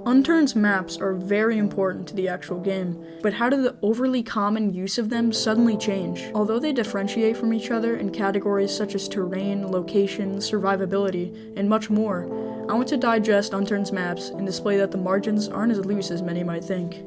Unturned's maps are very important to the actual game, but how did the overly common use of them suddenly change? Although they differentiate from each other in categories such as terrain, location, survivability, and much more, I want to digest Unturned's maps and display that the margins aren't as loose as many might think.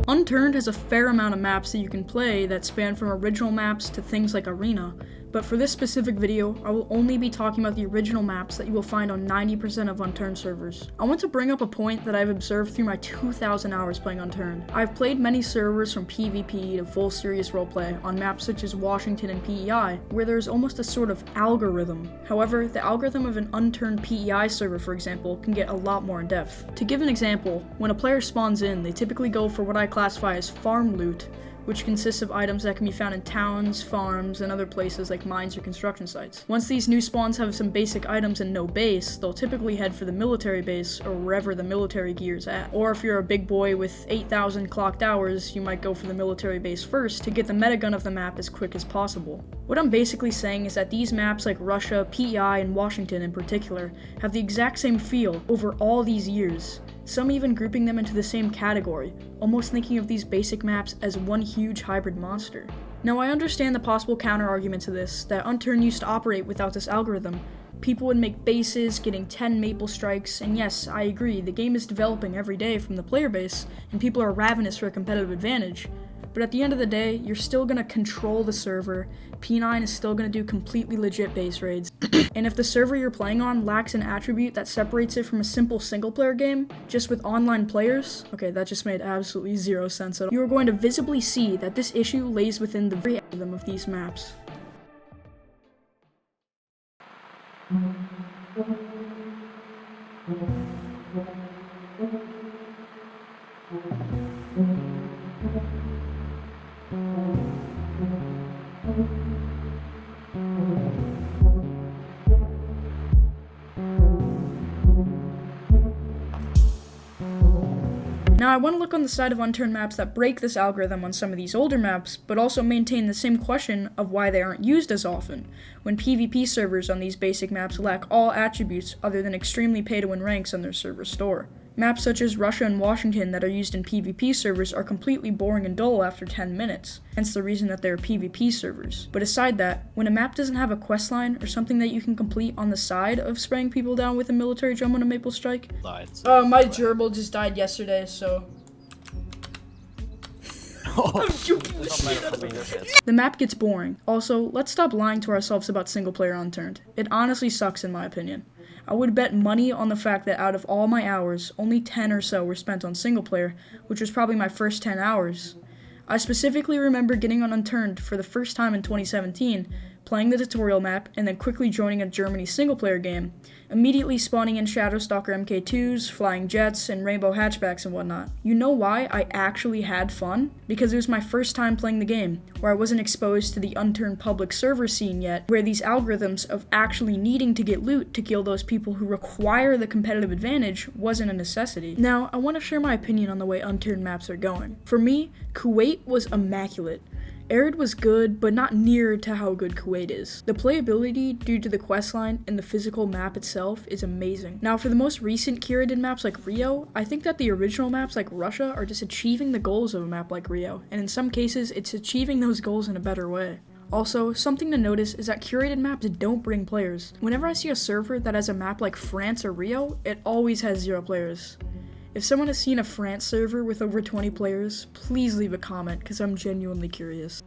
Unturned has a fair amount of maps that you can play that span from original maps to things like Arena, but for this specific video, I will only be talking about the original maps that you will find on 90% of Unturned servers. I want to bring up a point that I've observed through my 2,000 hours playing Unturned. I've played many servers from PvP to full serious roleplay on maps such as Washington and PEI, where there's almost a sort of algorithm. However, the algorithm of an Unturned PEI server, for example, can get a lot more in depth. To give an example, when a player spawns in, they typically go for what I classify as farm loot, which consists of items that can be found in towns, farms, and other places like mines or construction sites. Once these new spawns have some basic items and no base, they'll typically head for the military base or wherever the military gear is at. Or if you're a big boy with 8,000 clocked hours, you might go for the military base first to get the metagun of the map as quick as possible. What I'm basically saying is that these maps like Russia, PEI, and Washington in particular have the exact same feel over all these years. Some even grouping them into the same category, almost thinking of these basic maps as one huge hybrid monster. Now I understand the possible counter-argument to this, that Unturned used to operate without this algorithm. People would make bases, getting 10 maple strikes, and yes, I agree, the game is developing every day from the player base, and people are ravenous for a competitive advantage. But at the end of the day, you're still gonna control the server, P9 is still gonna do completely legit base raids, and if the server you're playing on lacks an attribute that separates it from a simple single-player game, just with online players, okay, that just made absolutely zero sense at all, you are going to visibly see that this issue lays within the very algorithm of these maps. Now I want to look on the side of Unturned maps that break this algorithm on some of these older maps, but also maintain the same question of why they aren't used as often, when PvP servers on these basic maps lack all attributes other than extremely pay-to-win ranks on their server store. Maps such as Russia and Washington that are used in PvP servers are completely boring and dull after 10 minutes, hence the reason that they are PvP servers. But aside that, when a map doesn't have a questline or something that you can complete on the side of spraying people down with a military drum on a maple strike. My gerbil just died yesterday, so... I'm joking the shit out of it. The map gets boring. Also, let's stop lying to ourselves about single-player Unturned. It honestly sucks in my opinion. I would bet money on the fact that out of all my hours, only 10 or so were spent on single player, which was probably my first 10 hours. I specifically remember getting on Unturned for the first time in 2017, playing the tutorial map, and then quickly joining a Germany single player game, immediately spawning in Shadowstalker MK2s, flying jets, and rainbow hatchbacks and whatnot. You know why I actually had fun? Because it was my first time playing the game, where I wasn't exposed to the Unturned public server scene yet, where these algorithms of actually needing to get loot to kill those people who require the competitive advantage wasn't a necessity. Now, I want to share my opinion on the way Unturned maps are going. For me, Kuwait was immaculate. Arid was good, but not near to how good Kuwait is. The playability due to the questline and the physical map itself is amazing. Now for the most recent curated maps like Rio, I think that the original maps like Russia are just achieving the goals of a map like Rio, and in some cases it's achieving those goals in a better way. Also, something to notice is that curated maps don't bring players. Whenever I see a server that has a map like France or Rio, it always has 0 players. If someone has seen a France server with over 20 players, please leave a comment because I'm genuinely curious.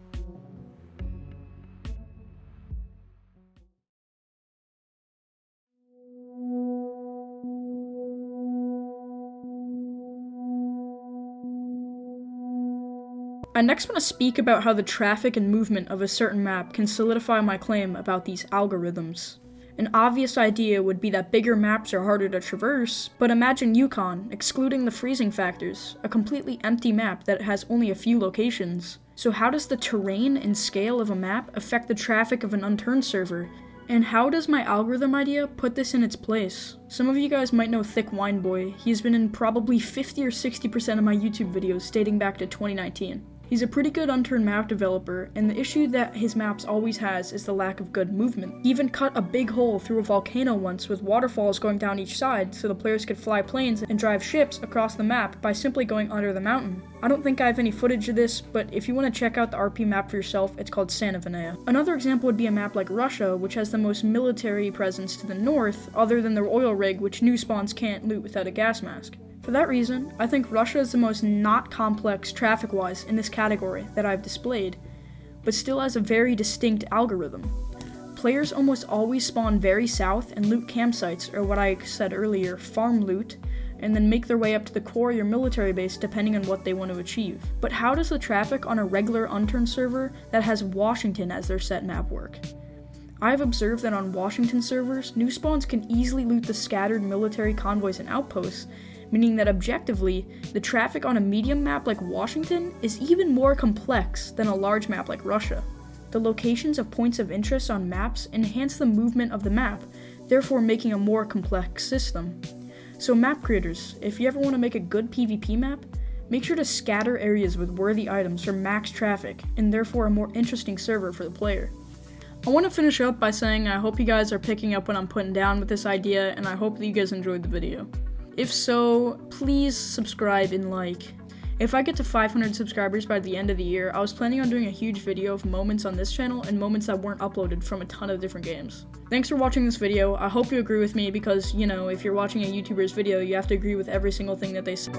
I next want to speak about how the traffic and movement of a certain map can solidify my claim about these algorithms. An obvious idea would be that bigger maps are harder to traverse, but imagine Yukon, excluding the freezing factors, a completely empty map that has only a few locations. So how does the terrain and scale of a map affect the traffic of an Unturned server? And how does my algorithm idea put this in its place? Some of you guys might know Thick Wine Boy. He's been in probably 50 or 60% of my YouTube videos dating back to 2019. He's a pretty good Unturned map developer, and the issue that his maps always has is the lack of good movement. He even cut a big hole through a volcano once with waterfalls going down each side so the players could fly planes and drive ships across the map by simply going under the mountain. I don't think I have any footage of this, but if you want to check out the RP map for yourself, it's called Santa Vinaya. Another example would be a map like Russia, which has the most military presence to the north, other than their oil rig, which new spawns can't loot without a gas mask. For that reason, I think Russia is the most not complex traffic-wise in this category that I've displayed, but still has a very distinct algorithm. Players almost always spawn very south and loot campsites, or what I said earlier, farm loot, and then make their way up to the core of your military base depending on what they want to achieve. But how does the traffic on a regular Unturned server that has Washington as their set map work? I've observed that on Washington servers, new spawns can easily loot the scattered military convoys and outposts, meaning that objectively, the traffic on a medium map like Washington is even more complex than a large map like Russia. The locations of points of interest on maps enhance the movement of the map, therefore making a more complex system. So map creators, if you ever want to make a good PvP map, make sure to scatter areas with worthy items for max traffic, and therefore a more interesting server for the player. I want to finish up by saying I hope you guys are picking up what I'm putting down with this idea, and I hope that you guys enjoyed the video. If so, please subscribe and like. If I get to 500 subscribers by the end of the year, I was planning on doing a huge video of moments on this channel and moments that weren't uploaded from a ton of different games. Thanks for watching this video. I hope you agree with me because, you know, if you're watching a YouTuber's video, you have to agree with every single thing that they say.